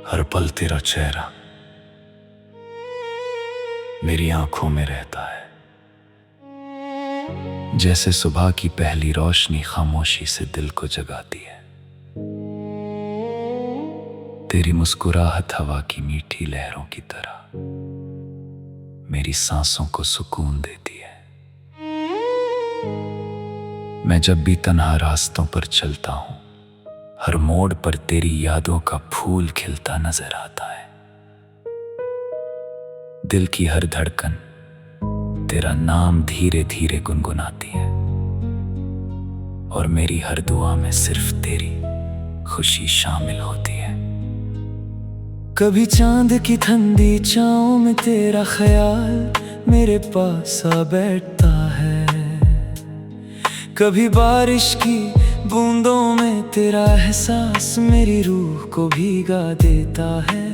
हर पल तेरा चेहरा मेरी आंखों में रहता है, जैसे सुबह की पहली रोशनी खामोशी से दिल को जगाती है। तेरी मुस्कुराहट हवा की मीठी लहरों की तरह मेरी सांसों को सुकून देती है। मैं जब भी तन्हा रास्तों पर चलता हूं, हर मोड़ पर तेरी यादों का फूल खिलता नजर आता है। दिल की हर धड़कन तेरा नाम धीरे धीरे गुनगुनाती है, और मेरी हर दुआ में सिर्फ तेरी खुशी शामिल होती है। कभी चांद की ठंडी छाँव में तेरा ख्याल मेरे पास आ बैठता है, कभी बारिश की बूंदों में तेरा एहसास मेरी रूह को भीगा देता है।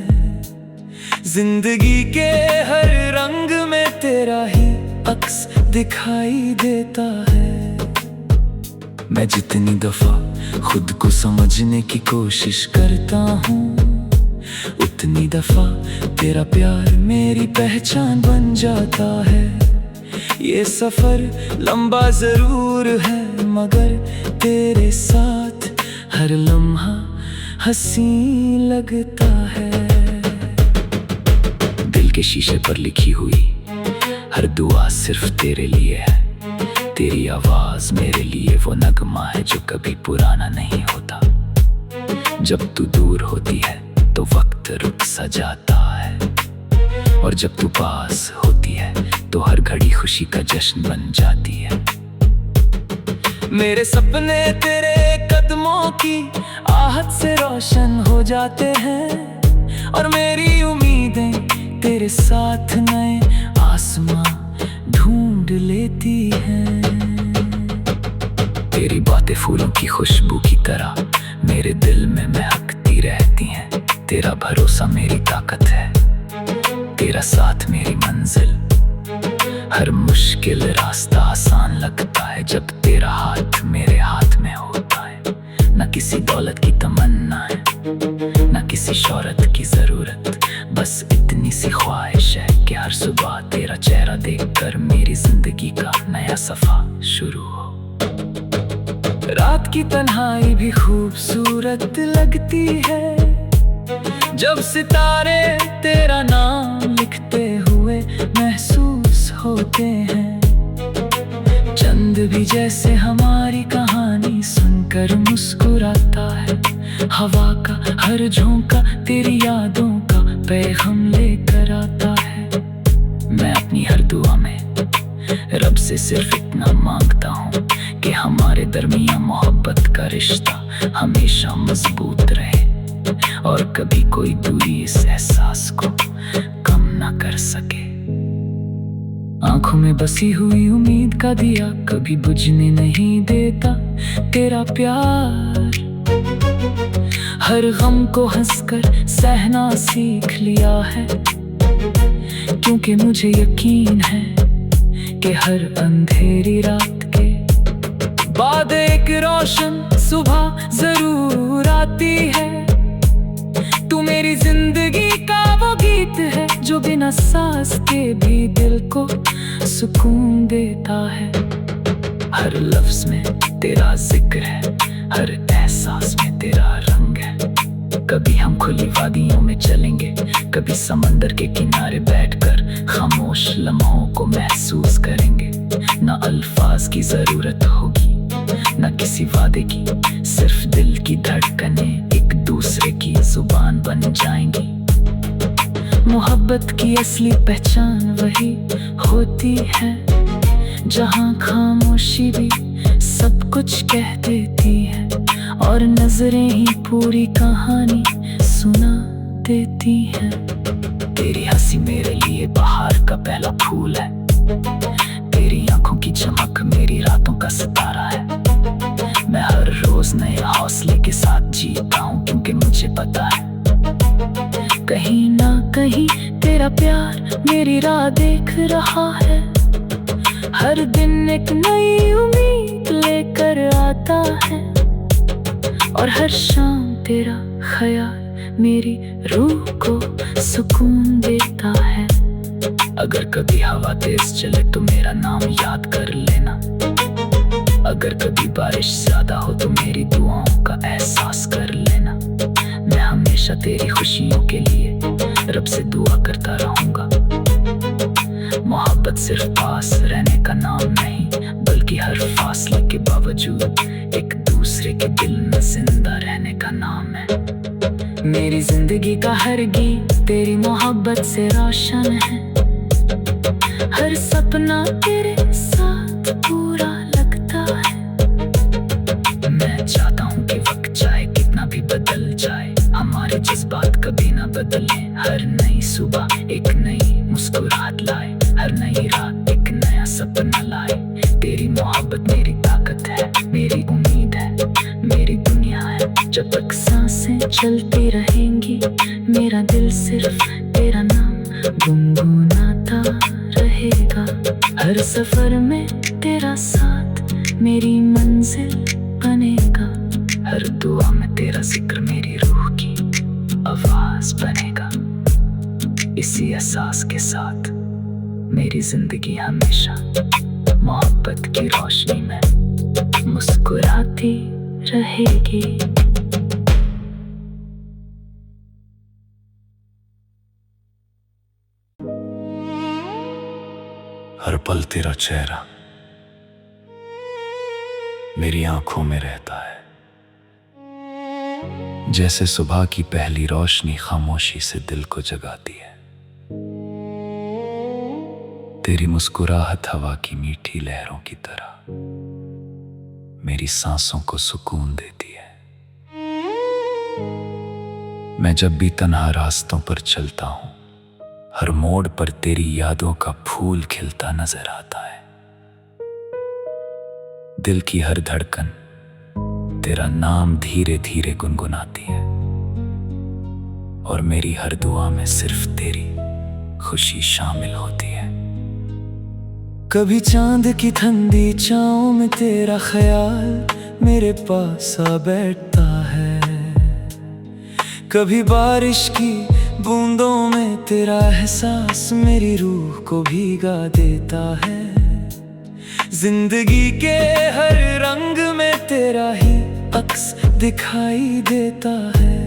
जिंदगी के हर रंग में तेरा ही अक्स दिखाई देता है। मैं जितनी दफा खुद को समझने की कोशिश करता हूँ, उतनी दफा तेरा प्यार मेरी पहचान बन जाता है। ये सफर लंबा जरूर है, मगर तेरे साथ हर लम्हा हंसी लगता है। दिल के शीशे पर लिखी हुई हर दुआ सिर्फ तेरे लिए है। तेरी आवाज मेरे लिए वो नगमा है जो कभी पुराना नहीं होता। जब तू दूर होती है तो वक्त रुक सा जाता है, और जब तू पास होती है तो हर घड़ी खुशी का जश्न बन जाती है। मेरे सपने तेरे कदमों की आहट से रोशन हो जाते हैं, और मेरी उम्मीदें तेरे साथ नए आसमां ढूंढ लेती हैं। तेरी बातें फूलों की खुशबू की तरह मेरे दिल में महकती रहती हैं। तेरा भरोसा मेरी ताकत है, तेरा साथ मेरी मंजिल। हर मुश्किल रास्ता आसान लगता है जब तेरा हाथ मेरे हाथ में होता है। न किसी दौलत की तमन्ना है, न किसी शोहरत की जरूरत, बस इतनी सी ख्वाहिश है कि हर सुबह तेरा चेहरा देखकर मेरी जिंदगी का नया सफा शुरू हो। रात की तन्हाई भी खूबसूरत लगती है जब सितारे तेरा नाम लिखते हुए महसूस होते हैं। चंद भी जैसे हमारी कहानी सुनकर मुस्कुराता है। हवा का हर झोंका तेरी यादों का पैगाम लेकर आता है। मैं अपनी हर दुआ में रब से सिर्फ इतना मांगता हूँ कि हमारे दरमियान मोहब्बत का रिश्ता हमेशा मजबूत रहे, और कभी कोई दूरी इस एहसास को कम ना कर सके। आंखों में बसी हुई उम्मीद का दिया कभी बुझने नहीं देता तेरा प्यार। हर गम को हंसकर सहना सीख लिया है, क्योंकि मुझे यकीन है कि हर अंधेरी रात के बाद एक रोशन सुबह जरूर आती है। तू मेरी जिंदगी का वो गीत है जो बिना सांस के भी दिल को सुकून देता है। हर लफ्ज में तेरा जिक्र है, हर एहसास में तेरा रंग है। कभी हम खुली वादियों में चलेंगे, कभी समंदर के किनारे बैठकर खामोश लम्हों को महसूस करेंगे। ना अल्फाज की जरूरत होगी, ना किसी वादे की, सिर्फ दिल की धड़कनें एक दूसरे की जुबान बन जाएंगी। मोहब्बत की असली पहचान वही होती है जहां खामोशी भी सब कुछ कह देती है, और नजरें ही पूरी कहानी सुना देती हैं। तेरी हंसी मेरे लिए बाहर का पहला फूल है, तेरी आंखों की चमक मेरी रातों का सितारा है। मैं हर रोज नए हौसले के साथ जीता हूँ, क्योंकि मुझे पता है कहीं ना कहीं तेरा प्यार मेरी राह देख रहा है। हर दिन एक नई उम्मीद लेकर आता है, और हर शाम तेरा ख्याल मेरी रूह को सुकून देता है। अगर कभी हवा तेज चले तो मेरा नाम याद कर लेना। अगर कभी बारिश ज्यादा हो तो मेरी दुआओं का एहसास कर लेना। मैं हमेशा तेरी खुशियों के लिए रब से दुआ करता रहूंगा। मोहब्बत सिर्फ पास रहने का नाम नहीं, बल्कि हर फासले के बावजूद एक दूसरे के दिल में जिंदा रहने का नाम है। मेरी जिंदगी का हर गीत तेरी मोहब्बत से रोशन है। हर सपना तेरे साथ पूरा लगता है। मैं चाहता हूँ कि वक्त चाहे कितना भी बदल जाए, हमारे जज्बात कभी ना बदले। हर नई सुबह एक नई मुस्कुराहट लाए, हर नई रात एक नया सपना लाए। तेरी मोहब्बत मेरी ताकत है, मेरी उम्मीद है, मेरी दुनिया है। जब तक सांसें चलती रहेंगी, मेरा दिल सिर्फ तेरा नाम गुनगुनाता रहेगा। हर सफर में तेरा साथ मेरी मंजिल बनेगा। हर दुआ में तेरा जिक्र मेरी रूह की आवाज बनेगा। इसी एहसास के साथ मेरी जिंदगी हमेशा मोहब्बत की रोशनी में मुस्कुराती रहेगी। हर पल तेरा चेहरा मेरी आंखों में रहता है। जैसे सुबह की पहली रोशनी खामोशी से दिल को जगाती है। तेरी मुस्कुराहट हवा की मीठी लहरों की तरह मेरी सांसों को सुकून देती है। मैं जब भी तन्हा रास्तों पर चलता हूं, हर मोड़ पर तेरी यादों का फूल खिलता नजर आता है। दिल की हर धड़कन तेरा नाम धीरे धीरे गुनगुनाती है, और मेरी हर दुआ में सिर्फ तेरी खुशी शामिल होती है। कभी चांद की ठंडी छाँव में तेरा ख्याल मेरे पास आ बैठता है। कभी बारिश की बूंदों में तेरा एहसास मेरी रूह को भीगा देता है। जिंदगी के हर रंग में तेरा ही अक्स दिखाई देता है।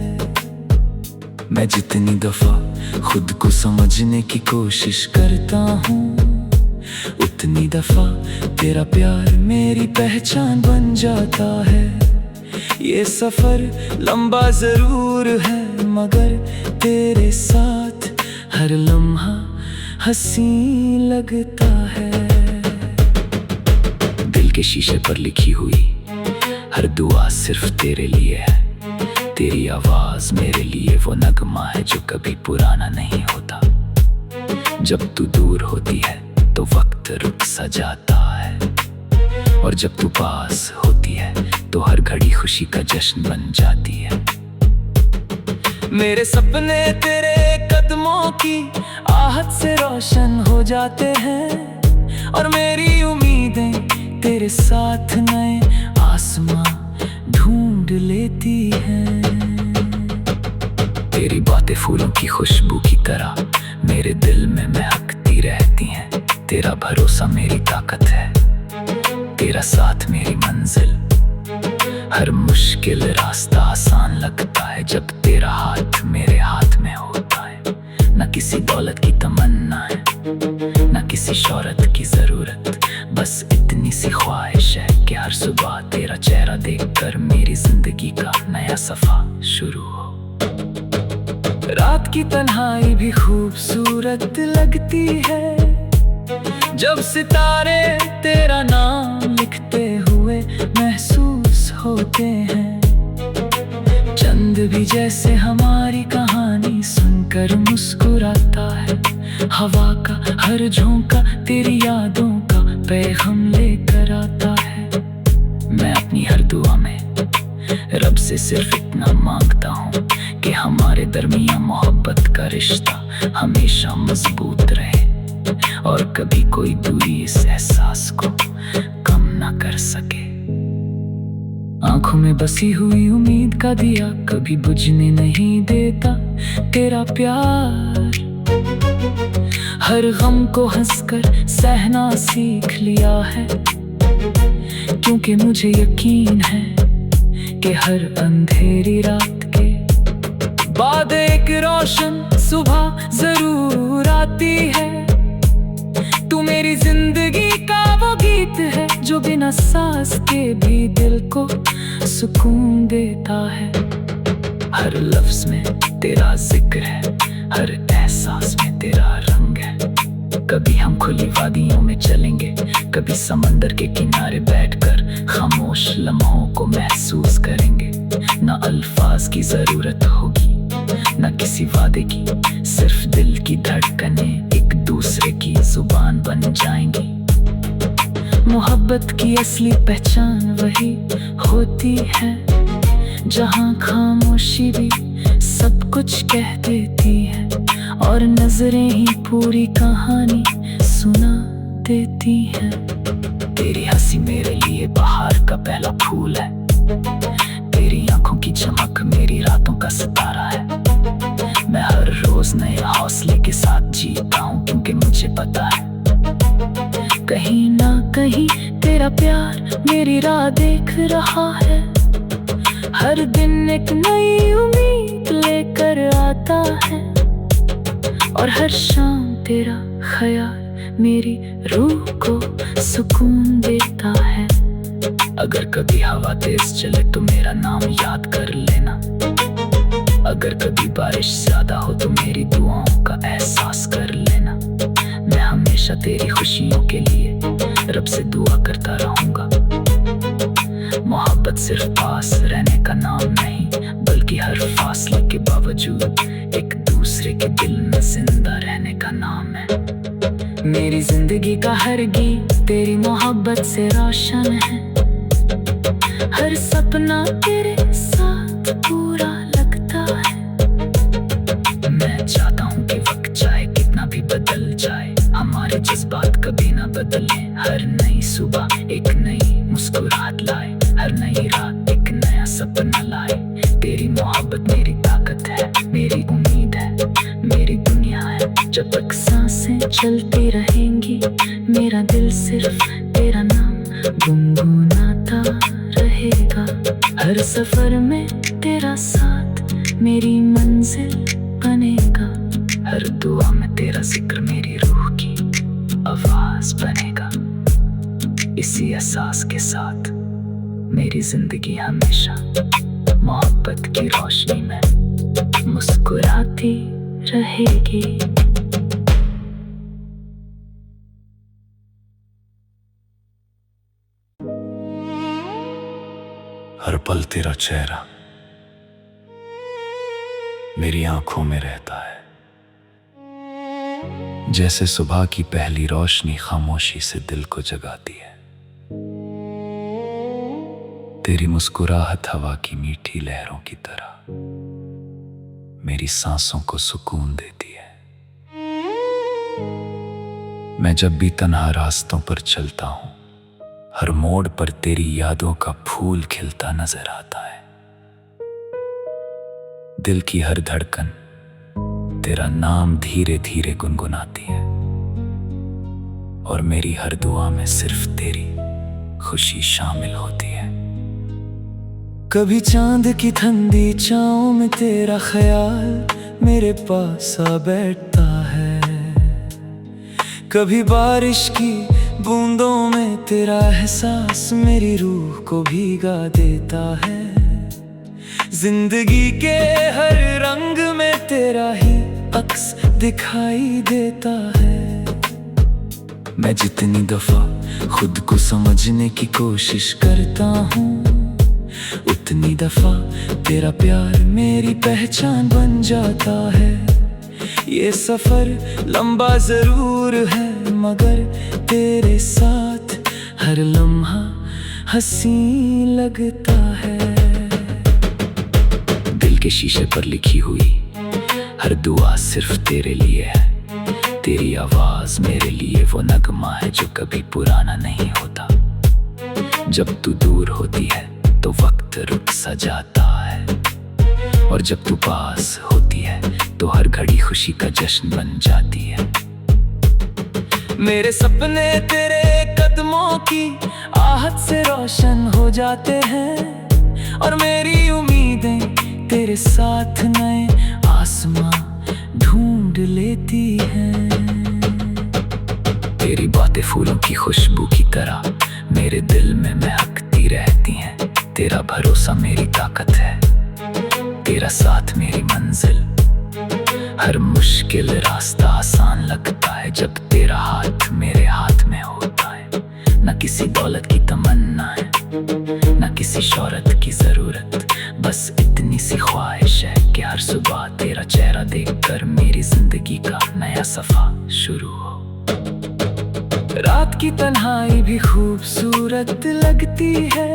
मैं जितनी दफा खुद को समझने की कोशिश करता हूँ, उतनी दफा तेरा प्यार मेरी पहचान बन जाता है। ये सफर लंबा जरूर है, मगर तेरे साथ हर लम्हा हंसी लगता है। दिल के शीशे पर लिखी हुई हर दुआ सिर्फ तेरे लिए है। तेरी आवाज मेरे लिए वो नगमा है जो कभी पुराना नहीं होता। जब तू दूर होती है तो वक्त रुक सा जाता है, और जब तू पास होती है तो हर घड़ी खुशी का जश्न बन जाती है। मेरे सपने तेरे कदमों की आहट से रोशन हो जाते हैं, और मेरी उम्मीदें तेरे साथ नए आसमां ढूंढ लेती हैं। तेरी बातें फूलों की खुशबू की तरह मेरे दिल में महकती रहती हैं। तेरा भरोसा मेरी ताकत है, तेरा साथ मेरी मंजिल। हर मुश्किल रास्ता आसान लगता है जब तेरा हाथ मेरे हाथ में होता है। न किसी दौलत की तमन्ना है, न किसी शोहरत की जरूरत, बस इतनी सी ख्वाहिश है कि हर सुबह तेरा चेहरा देखकर मेरी जिंदगी का नया सफा शुरू हो। रात की तन्हाई भी खूबसूरत लगती है जब सितारे तेरा नाम लिखते हुए महसूस होते हैं। चंद भी जैसे हमारी कहानी सुनकर मुस्कुराता है। हवा का हर झोंका तेरी यादों का पैगाम लेकर आता है। मैं अपनी हर दुआ में रब से सिर्फ इतना मांगता हूँ कि हमारे दरमियान मोहब्बत का रिश्ता हमेशा मजबूत रहे, और कभी कोई दूरी इस एहसास को कम ना कर सके। आंखों में बसी हुई उम्मीद का दिया कभी बुझने नहीं देता तेरा प्यार। हर गम को हंसकर सहना सीख लिया है, क्योंकि मुझे यकीन है कि हर अंधेरी रात के बाद एक रोशन सुबह जरूर आती है। तू मेरी जिंदगी का वो गीत है जो बिना सांस के भी दिल को सुकून देता है। हर लफ्ज में तेरा जिक्र है, हर एहसास में तेरा रंग है। कभी हम खुली वादियों में चलेंगे, कभी समंदर के किनारे बैठकर खामोश लम्हों को महसूस करेंगे। ना अल्फाज की जरूरत होगी, ना किसी वादे की, सिर्फ दिल की धड़कनें एक दूसरे की जुबान बन जाएंगी। मोहब्बत की असली पहचान वही होती है जहाँ खामोशी भी सब कुछ कह देती है और नजरें ही पूरी कहानी सुना देती हैं। तेरी हंसी मेरे लिए बहार का पहला फूल है, तेरी आंखों की चमक मेरी रातों का सितारा है। मैं हर रोज नए हौसले के साथ जीता हूँ, क्योंकि मुझे पता है कहीं ना कहीं तेरा प्यार मेरी राह देख रहा है। हर दिन एक नई उम्मीद लेकर आता है और हर शाम तेरा ख्याल मेरी रूह को सुकून देता है। अगर कभी हवा तेज चले तो मेरा नाम याद कर लेना, अगर कभी बारिश ज्यादा हो तो मेरी दुआओं का एहसास कर लेना। मैं हमेशा तेरी खुशियों के लिए रब से दुआ करता रहूंगा। मोहब्बत सिर्फ पास रहने का नाम नहीं, बल्कि हर फासले के बावजूद एक दूसरे के दिल में जिंदा रहने का नाम है। मेरी जिंदगी का हर गीत तेरी मोहब्बत से रोशन है। हर सपना तेरे साथ पूरा लगता है। मैं चाहता हूँ कि वक्त चाहे कितना भी बदल जाए, हमारे जज्बात कभी ना बदले। हर नई सुबह एक नई मुस्कुराहट लाए, हर नई रात एक नया सपना लाए। तेरी मोहब्बत मेरी ताकत है, मेरी उम्मीद है, मेरी दुनिया है। जब तक सांसें चलती रहेंगी मेरा दिल सिर्फ तेरा नाम गुनगुनाता रहेगा। हर सफर में तेरा साथ मेरी मंजिल बनेगा। हर दुआ में तेरा जिक्र मेरी रूह की आवाज बनेगा। इसी एहसास के साथ मेरी जिंदगी हमेशा मोहब्बत की रोशनी में मुस्कुराती रहेगी। हर पल तेरा चेहरा मेरी आंखों में रहता है, जैसे सुबह की पहली रोशनी खामोशी से दिल को जगाती है। तेरी मुस्कुराहट हवा की मीठी लहरों की तरह मेरी सांसों को सुकून देती है। मैं जब भी तन्हा रास्तों पर चलता हूं, हर मोड़ पर तेरी यादों का फूल खिलता नजर आता है। दिल की हर धड़कन तेरा नाम धीरे धीरे गुनगुनाती है और मेरी हर दुआ में सिर्फ तेरी खुशी शामिल होती है। कभी चांद की ठंडी छाँव में तेरा ख्याल मेरे पास आ बैठता है, कभी बारिश की बूंदों में तेरा एहसास मेरी रूह को भीगा देता है। जिंदगी के हर रंग में तेरा ही अक्स दिखाई देता है। मैं जितनी दफा खुद को समझने की कोशिश करता हूँ, उतनी दफा तेरा प्यार मेरी पहचान बन जाता है। ये सफर लंबा जरूर है, मगर तेरे साथ हर लम्हा हंसी लगता है। दिल के शीशे पर लिखी हुई हर दुआ सिर्फ तेरे लिए है। तेरी आवाज मेरे लिए वो नगमा है जो कभी पुराना नहीं होता। जब तू दूर होती है तो वक्त रुक सा जाता है, और जब तू पास होती है तो हर घड़ी खुशी का जश्न बन जाती है। मेरे सपने तेरे कदमों की आहट से रोशन हो जाते हैं, और मेरी उम्मीदें तेरे साथ नए आसमां ढूंढ लेती हैं। तेरी बातें फूलों की खुशबू की तरह मेरे दिल में महकती रहती हैं। तेरा भरोसा मेरी ताकत है, तेरा साथ मेरी मंजिल। हर मुश्किल रास्ता आसान लगता है जब तेरा हाथ मेरे हाथ में होता है। न किसी दौलत की तमन्ना है, न किसी शोहरत की जरूरत, बस इतनी सी ख्वाहिश है कि हर सुबह तेरा चेहरा देखकर मेरी जिंदगी का नया सफा शुरू हो। रात की तन्हाई भी खूबसूरत लगती है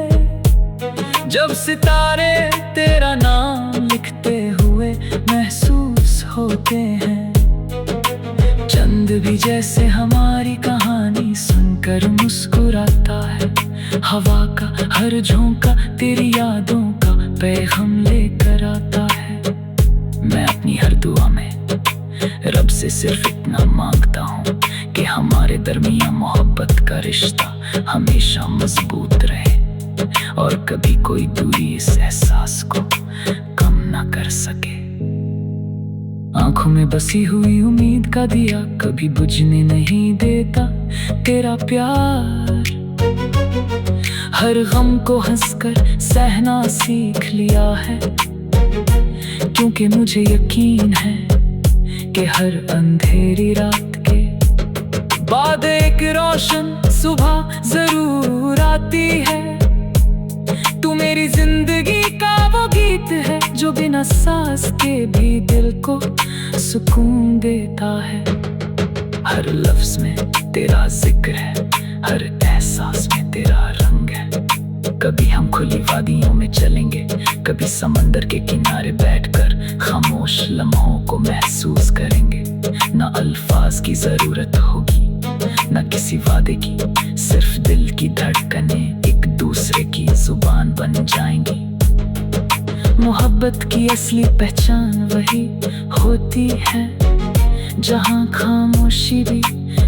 जब सितारे तेरा नाम लिखते हुए महसूस होते हैं। चंद भी जैसे हमारी कहानी सुनकर मुस्कुराता है। हवा का हर झोंका तेरी यादों का पैगाम लेकर आता है। मैं अपनी हर दुआ में रब से सिर्फ इतना मांगता हूँ कि हमारे दरमियान मोहब्बत का रिश्ता हमेशा मजबूत रहे, और कभी कोई दूरी इस एहसास को कम ना कर सके। आंखों में बसी हुई उम्मीद का दिया कभी बुझने नहीं देता तेरा प्यार। हर गम को हंसकर सहना सीख लिया है, क्योंकि मुझे यकीन है कि हर अंधेरी रात के बाद एक रोशन सुबह जरूर आती है। तू मेरी जिंदगी का वो गीत है जो बिना सांस के भी दिल को सुकून देता है। हर लफ्ज में तेरा जिक्र है, हर एहसास में तेरा रंग है। कभी हम खुली वादियों में चलेंगे, कभी समंदर के किनारे बैठकर खामोश लम्हों को महसूस करेंगे। ना अल्फाज की जरूरत होगी, ना किसी वादे की, सिर्फ दिल की धड़कनें एक दूसरे की जुबान बन जाएंगी। मोहब्बत की असली पहचान वही होती है जहां खामोशी भी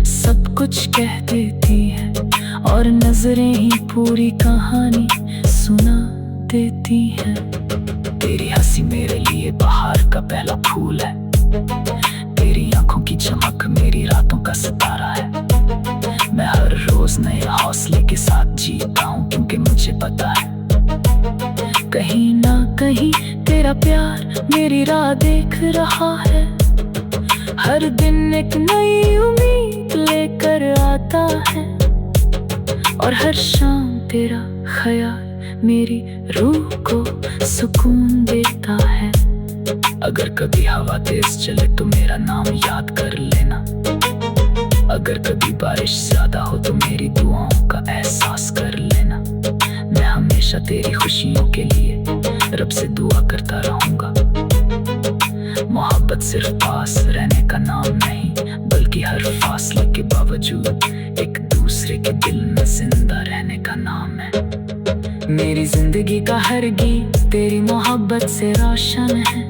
सब कुछ कह देती है, और नजरें ही पूरी कहानी सुना देती हैं। तेरी हंसी मेरे लिए बाहर का पहला फूल है, तेरी आंखों की चमक मेरी रातों का सितारा है। मैं हर रोज नए हौसले के साथ जीता हूँ, क्योंकि मुझे पता है कहीं ना कहीं तेरा प्यार मेरी राह देख रहा है। हर दिन एक नई उम्मीद लेकर आता है, और हर शाम तेरा ख्याल मेरी रूह को सुकून देता है। अगर कभी हवा तेज चले तो मेरा नाम याद कर लेना, अगर कभी बारिश ज्यादा हो तो मेरी दुआओं का एहसास कर लेना। मैं हमेशा तेरी खुशियों के लिए रब से दुआ करता रहूंगा। मोहब्बत सिर्फ पास रहने का नाम नहीं, बल्कि हर फासले के बावजूद एक दूसरे के दिल में जिंदा रहने का नाम है। मेरी जिंदगी का हर गीत तेरी मोहब्बत से रोशन है।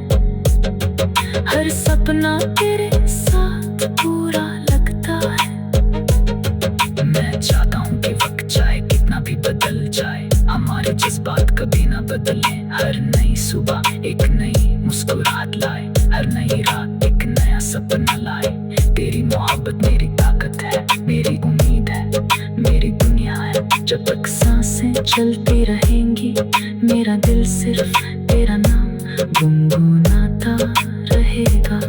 हर सपना तेरे साथ पूरा लगता है। मैं चाहता हूँ कि वक्त चाहे कितना भी बदल जाए, हमारे जज्बात कभी ना बदले। हर नई सुबह एक नई मुस्कुराहट लाए, हर नई रात एक नया सपना लाए। तेरी मोहब्बत मेरी ताकत है, मेरी उम्मीद है, मेरी दुनिया है। जब तक सांसें चलती रहेंगी, मेरा दिल सिर्फ तेरा नाम गुनगुनाता रहेगा।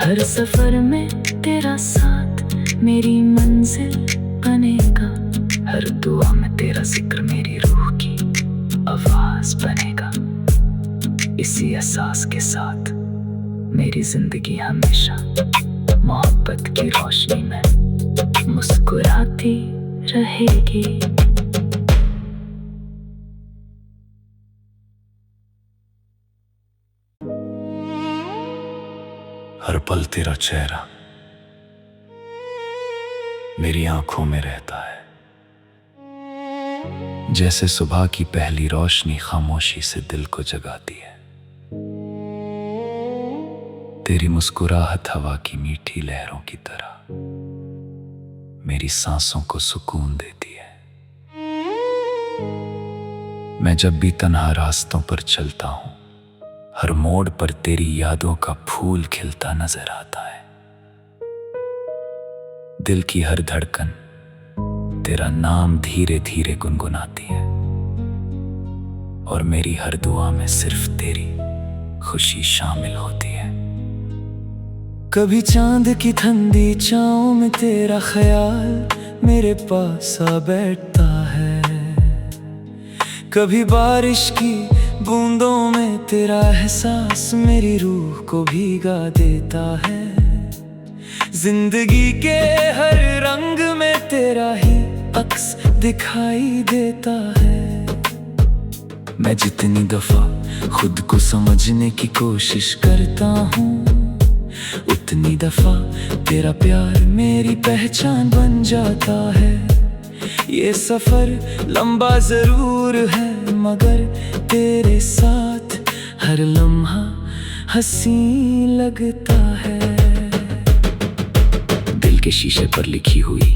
हर सफर में तेरा साथ मेरी मंजिल बनेगा। हर दुआ में तेरा जिक्र मेरी रूह की आवाज बनेगा। इसी एहसास के साथ मेरी जिंदगी हमेशा मोहब्बत की रोशनी में मुस्कुराती रहेगी। हर पल तेरा चेहरा मेरी आंखों में रहता है, जैसे सुबह की पहली रोशनी खामोशी से दिल को जगाती है। तेरी मुस्कुराहट हवा की मीठी लहरों की तरह मेरी सांसों को सुकून देती है। मैं जब भी तन्हा रास्तों पर चलता हूं, हर मोड़ पर तेरी यादों का फूल खिलता नजर आता है। दिल की हर धड़कन तेरा नाम धीरे धीरे गुनगुनाती है, और मेरी हर दुआ में सिर्फ तेरी खुशी शामिल होती है। कभी चांद की ठंडी छाँव में तेरा ख्याल मेरे पास आ बैठता है, कभी बारिश की बूंदों में तेरा एहसास मेरी रूह को भीगा देता है। जिंदगी के हर रंग में तेरा ही अक्स दिखाई देता है। मैं जितनी दफा खुद को समझने की कोशिश करता हूँ, उतनी दफा तेरा प्यार मेरी पहचान बन जाता है। ये सफर लंबा जरूर है, मगर तेरे साथ हर लम्हा हंसी लगता है। दिल के शीशे पर लिखी हुई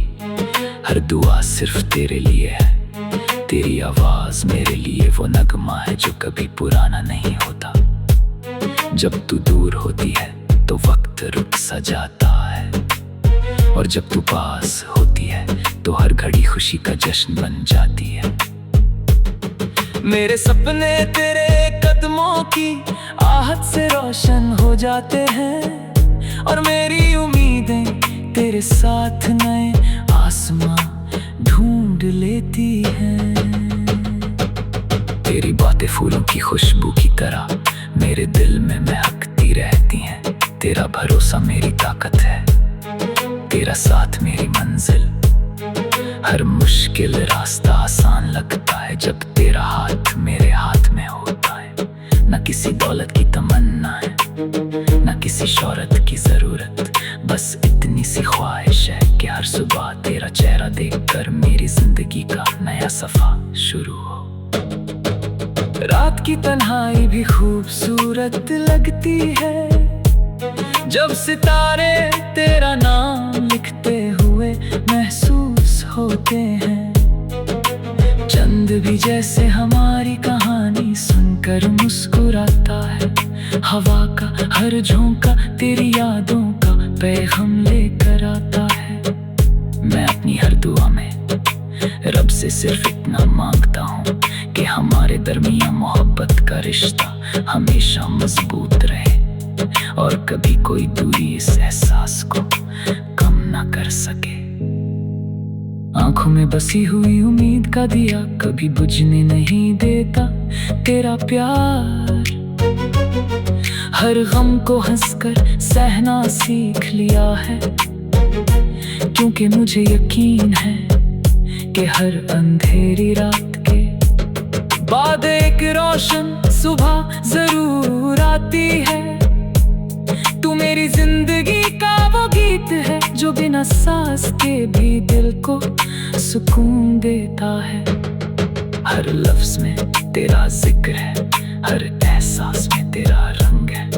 हर दुआ सिर्फ तेरे लिए है। तेरी आवाज मेरे लिए वो नगमा है जो कभी पुराना नहीं होता। जब तू दूर होती है तो वक्त रुक सा जाता है, और जब तू पास होती है तो हर घड़ी खुशी का जश्न बन जाती है। मेरे सपने तेरे कदमों की आहट से रोशन हो जाते हैं, और मेरी उम्मीदें तेरे साथ नए आसमां ढूंढ लेती हैं। तेरी बातें फूलों की खुशबू की तरह मेरे दिल में महकती रहती हैं। तेरा भरोसा मेरी ताकत है, तेरा साथ मेरी मंजिल। हर मुश्किल रास्ता आसान लगता है जब तेरा हाथ मेरे हाथ में होता है। न किसी दौलत की तमन्ना है, न किसी शोहरत की जरूरत, बस इतनी सी ख्वाहिश है कि हर सुबह तेरा चेहरा देखकर मेरी जिंदगी का नया सफा शुरू हो। रात की तन्हाई भी खूबसूरत लगती है, जब सितारे तेरा नाम लिखते हुए महसूस होते हैं। चंद भी जैसे हमारी कहानी सुनकर मुस्कुराता है। हवा का हर झोंका तेरी यादों का पैगाम लेकर आता है। मैं अपनी हर दुआ में रब से सिर्फ इतना मांगता हूँ कि हमारे दरमियान मोहब्बत का रिश्ता हमेशा मजबूत रहे, और कभी कोई दूरी इस एहसास को कम ना कर सके। आंखों में बसी हुई उम्मीद का दिया कभी बुझने नहीं देता तेरा प्यार। हर गम को हंसकर सहना सीख लिया है, क्योंकि मुझे यकीन है कि हर अंधेरी रात के बाद एक रोशन सुबह जरूर आती है। तू मेरी जिंदगी का वो गीत है जो बिना सांस के भी दिल को सुकून देता है। हर लफ्ज में तेरा जिक्र है, हर एहसास में तेरा रंग है।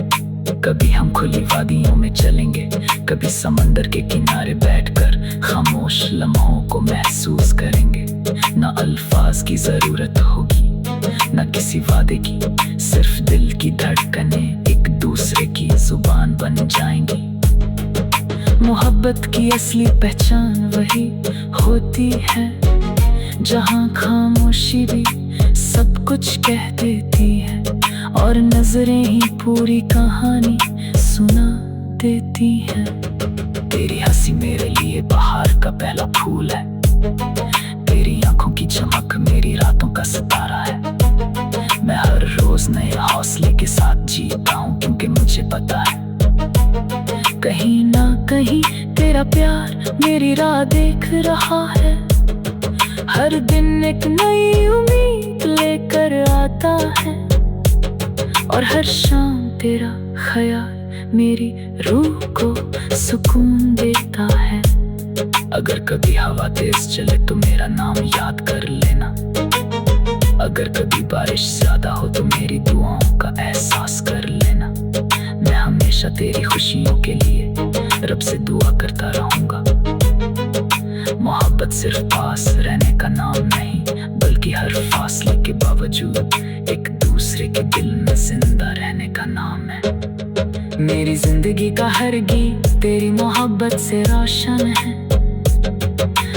कभी हम खुली वादियों में चलेंगे, कभी समंदर के किनारे बैठकर खामोश लम्हों को महसूस करेंगे। ना अल्फाज की जरूरत होगी, ना किसी वादे की, सिर्फ दिल की धड़कनें एक दूसरे की जुबान बन जाएंगी। मोहब्बत की असली पहचान वही होती है, जहां खामोशी भी सब कुछ कह देती है, और नजरें ही पूरी कहानी सुना देती हैं। तेरी हंसी मेरे लिए बाहर का पहला फूल है, तेरी आंखों की चमक मेरी रातों का सितारा है। मैं हर रोज नए हौसले के साथ जीता हूँ, क्योंकि मुझे पता है कहीं ना कहीं तेरा प्यार मेरी राह देख रहा है। हर दिन एक नई उम्मीद लेकर आता है, और हर शाम तेरा ख्याल मेरी रूह को सुकून देता है। अगर कभी हवा तेज चले तो मेरा नाम याद कर लेना। अगर कभी बारिश ज्यादा हो तो मेरी दुआओं का एहसास कर लेना। मैं हमेशा तेरी खुशियों के लिए रब से दुआ करता रहूंगा। मोहब्बत सिर्फ पास रहने का नाम नहीं, बल्कि हर फासले के बावजूद एक दूसरे के दिल में जिंदा रहने का नाम है। मेरी जिंदगी का हर गीत तेरी मोहब्बत से रोशन है।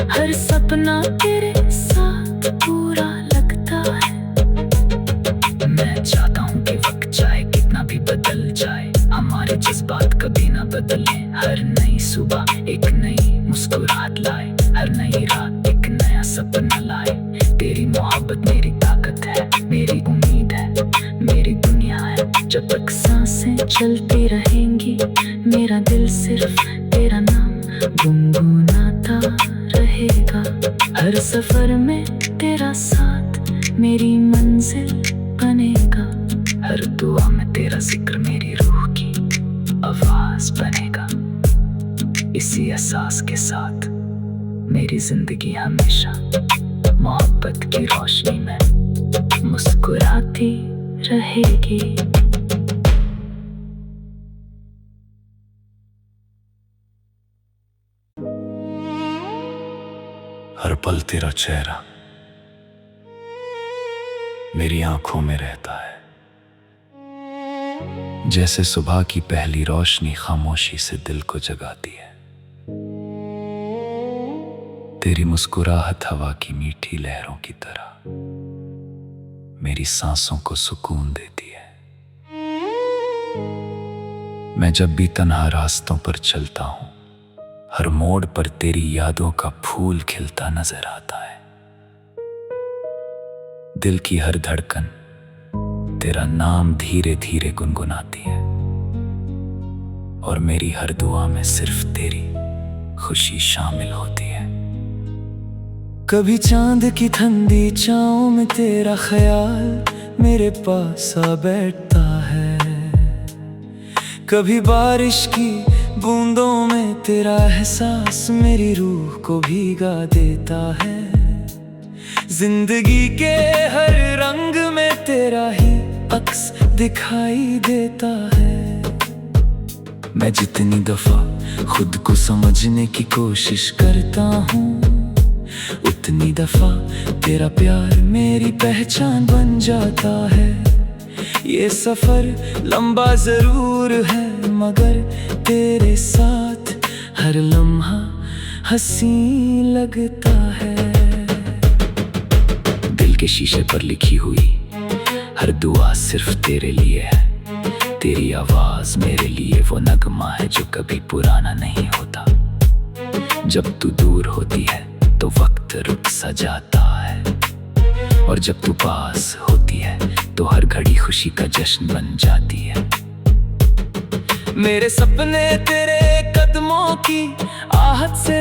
हर सपना तेरे साथ पूरा लगता है। मैं चाहता हूँ कि वक्त चाहे कितना भी बदल जाए, हमारे जज्बात कभी ना बदले। हर नई सुबह एक नई मुस्कुराहट लाए, हर नई रात एक नया सपना लाए। तेरी मोहब्बत मेरी ताकत है, मेरी उम्मीद है, मेरी दुनिया है। जब तक सांसें चलती रहेंगी, मेरा दिल सिर्फ तेरा नाम गुनगुनाता रहेगा। हर सफर में तेरा साथ मेरी मंजिल बनेगा। हर दुआ में तेरा जिक्र मेरी रूह की आवाज बनेगा। इसी एहसास के साथ मेरी जिंदगी हमेशा मोहब्बत की रोशनी में मुस्कुराती रहेगी। हर पल तेरा चेहरा मेरी आंखों में रहता है, जैसे सुबह की पहली रोशनी खामोशी से दिल को जगाती है। तेरी मुस्कुराहट हवा की मीठी लहरों की तरह मेरी सांसों को सुकून देती है। मैं जब भी तन्हा रास्तों पर चलता हूं, हर मोड़ पर तेरी यादों का फूल खिलता नजर आता है। दिल की हर धड़कन तेरा नाम धीरे धीरे गुनगुनाती है, और मेरी हर दुआ में सिर्फ तेरी खुशी शामिल होती है। कभी चांद की ठंडी छाँव में तेरा ख्याल मेरे पास आ बैठता है। कभी बारिश की बूंदों में तेरा एहसास मेरी रूह को भीगा देता है। जिंदगी के हर रंग में तेरा ही अक्स दिखाई देता है। मैं जितनी दफा खुद को समझने की कोशिश करता हूँ, उतनी दफा तेरा प्यार मेरी पहचान बन जाता है। ये सफर लंबा जरूर है, मगर तेरे साथ हर लम्हा हंसी लगता है। दिल के शीशे पर लिखी हुई हर दुआ सिर्फ तेरे लिए है। तेरी आवाज मेरे लिए वो नगमा है जो कभी पुराना नहीं होता। जब तू दूर होती है तो वक्त रुक सा जाता है, और जब तू पास होती है तो हर घड़ी खुशी का जश्न बन जाती है। मेरे सपने तेरे कदमों की आहट से